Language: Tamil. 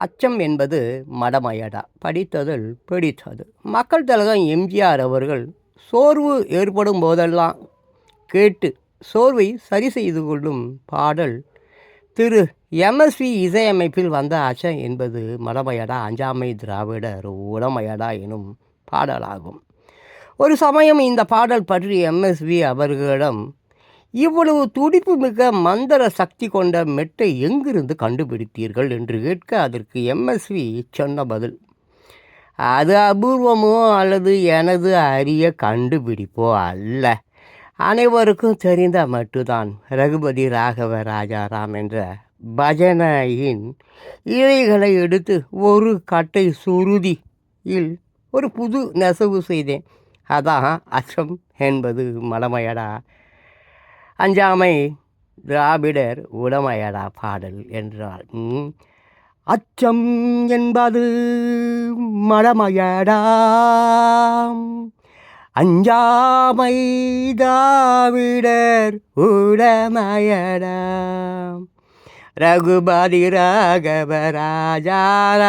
அச்சம் என்பது மடமையடா, படித்ததில் பிடித்தது. மக்கள் திலகம் எம்ஜிஆர் அவர்கள் சோர்வு ஏற்படும் போதெல்லாம் கேட்டு சோர்வை சரி செய்து கொள்ளும் பாடல் திரு எம்எஸ்வி இசையமைப்பில் வந்த அச்சம் என்பது மடமையடா அஞ்சாமை திராவிடர் உடமையடா எனும் பாடலாகும். ஒரு சமயம் இந்த பாடல் பற்றி எம்எஸ்வி அவர்களிடம், இவ்வளவு துடிப்பு மிக்க மந்திர சக்தி கொண்ட மெட்டை எங்கிருந்து கண்டுபிடித்தீர்கள் என்று கேட்க, அதற்கு எம்எஸ்வி சொன்ன பதில், அது அபூர்வமோ அல்லது எனது அரிய கண்டுபிடிப்போ அல்ல, அனைவருக்கும் தெரிந்த மட்டும்தான். ரகுபதி ராகவ ராஜாராம் என்ற பஜனையின் இலைகளை எடுத்து ஒரு கட்டை சுருதியில் ஒரு புது நெசவு செய்தேன். அதான் அச்சம் என்பது மடமையடா அஞ்சாமை திராவிடர் உடமையடா பாடல் என்றால், அச்சம் என்பது மடமையடா அஞ்சாமை திராவிடர் உடமையடா ரகுபதி ராகவ ராஜாராம்.